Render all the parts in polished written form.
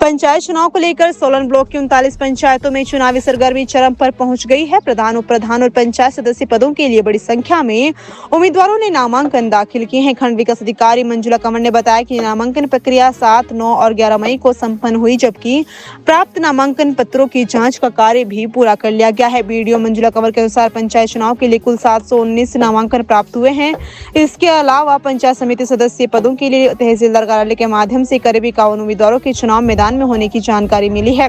पंचायत चुनाव को लेकर सोलन ब्लॉक की 39 पंचायतों में चुनावी सरगर्मी चरम पर पहुंच गई है। प्रधान, उप प्रधान और पंचायत सदस्य पदों के लिए बड़ी संख्या में उम्मीदवारों ने नामांकन दाखिल किए हैं। खंड विकास अधिकारी मंजुला कंवर ने बताया कि नामांकन प्रक्रिया 7, 9 और 11 मई को संपन्न हुई, जबकि प्राप्त नामांकन पत्रों की जाँच का कार्य भी पूरा कर लिया गया है। बीडीओ मंजुला कंवर के अनुसार पंचायत चुनाव के लिए कुल 719 नामांकन प्राप्त हुए हैं। इसके अलावा पंचायत समिति सदस्य पदों के लिए तहसीलदार कार्यालय के माध्यम से करीब 51 उम्मीदवारों के चुनाव मैदान में होने की जानकारी मिली है।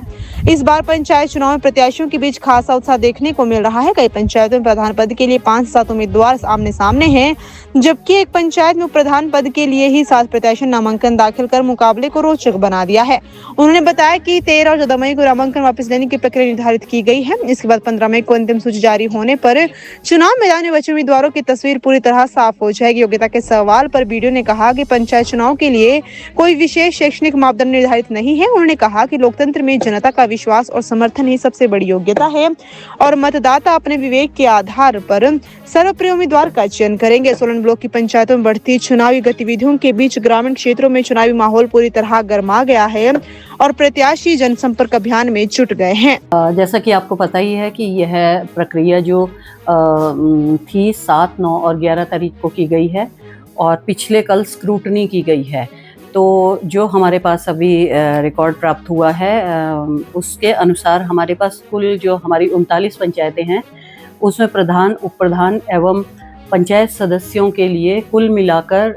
इस बार पंचायत चुनाव में प्रत्याशियों के बीच खासा उत्साह देखने को मिल रहा है। कई पंचायतों में प्रधान पद के लिए 5 से 7 उम्मीदवार आमने सामने हैं, जबकि एक पंचायत में प्रधान पद के लिए ही 7 प्रत्याशियों नामांकन दाखिल कर मुकाबले को रोचक बना दिया है। उन्होंने बताया कि 13 और 14 मई को नामांकन वापस लेने की प्रक्रिया निर्धारित की गई है। इसके बाद 15 मई को अंतिम सूची जारी होने पर चुनाव मैदान में बचे उम्मीदवारों की तस्वीर पूरी तरह साफ हो जाएगी। योग्यता के सवाल पर बीडीओ ने कहा कि पंचायत चुनाव के लिए कोई विशेष शैक्षणिक मापदंड निर्धारित नहीं है। उन्होंने कहा कि लोकतंत्र में जनता का विश्वास और समर्थन ही सबसे बड़ी योग्यता है और मतदाता अपने विवेक के आधार पर सर्वप्रिय उम्मीदवार का चयन करेंगे। सोलन ब्लॉक की पंचायतों में बढ़ती चुनावी गतिविधियों के बीच ग्रामीण क्षेत्रों में चुनावी माहौल पूरी तरह गर्मा गया है और प्रत्याशी जनसंपर्क अभियान में जुट गए हैं। जैसा कि आपको पता ही है कि यह प्रक्रिया जो थी 7, 9 और 11 तारीख को की गई है और पिछले कल स्क्रूटनी की गई है। तो जो हमारे पास अभी रिकॉर्ड प्राप्त हुआ है उसके अनुसार हमारे पास कुल जो हमारी 39 पंचायतें हैं उसमें प्रधान, उप प्रधान एवं पंचायत सदस्यों के लिए कुल मिलाकर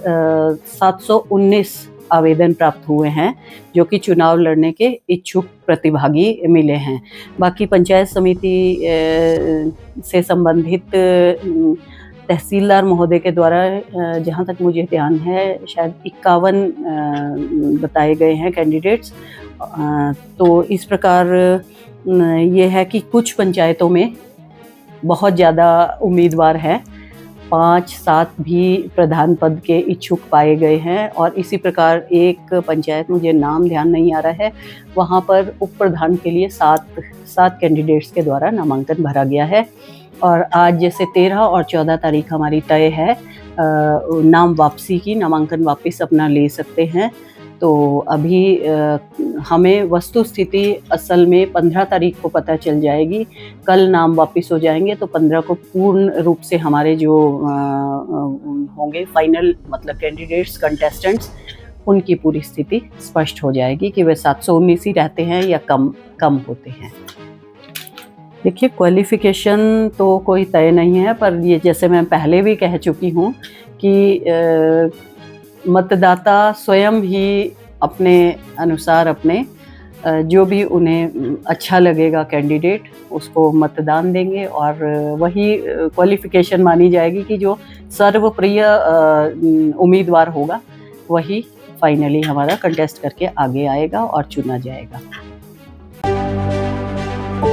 719 आवेदन प्राप्त हुए हैं, जो कि चुनाव लड़ने के इच्छुक प्रतिभागी मिले हैं। बाकी पंचायत समिति से संबंधित तहसीलदार महोदय के द्वारा जहाँ तक मुझे ध्यान है शायद 51 बताए गए हैं कैंडिडेट्स। तो इस प्रकार ये है कि कुछ पंचायतों में बहुत ज़्यादा उम्मीदवार हैं, 5, 7 भी प्रधान पद के इच्छुक पाए गए हैं और इसी प्रकार एक पंचायत, मुझे नाम ध्यान नहीं आ रहा है, वहाँ पर उप प्रधान के लिए 7 कैंडिडेट्स के द्वारा नामांकन भरा गया है। और आज जैसे 13 और 14 तारीख हमारी तय है नाम वापसी की, नामांकन वापस अपना ले सकते हैं। तो अभी हमें वस्तु स्थिति असल में 15 तारीख को पता चल जाएगी। कल नाम वापस हो जाएंगे तो 15 को पूर्ण रूप से हमारे जो होंगे फाइनल मतलब कैंडिडेट्स, कंटेस्टेंट्स, उनकी पूरी स्थिति स्पष्ट हो जाएगी कि वे 719 ही रहते हैं या कम होते हैं। देखिए, क्वालिफ़िकेशन तो कोई तय नहीं है, पर ये जैसे मैं पहले भी कह चुकी हूँ कि मतदाता स्वयं ही अपने अनुसार अपने जो भी उन्हें अच्छा लगेगा कैंडिडेट उसको मतदान देंगे और वही क्वालिफ़िकेशन मानी जाएगी कि जो सर्वप्रिय उम्मीदवार होगा वही फाइनली हमारा कंटेस्ट करके आगे आएगा और चुना जाएगा।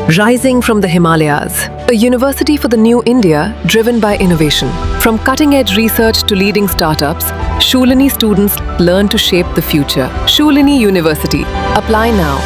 Rising from the Himalayas, a university for the new India driven by innovation. From cutting-edge research to leading startups, Shoolini students learn to shape the future. Shoolini University. Apply now.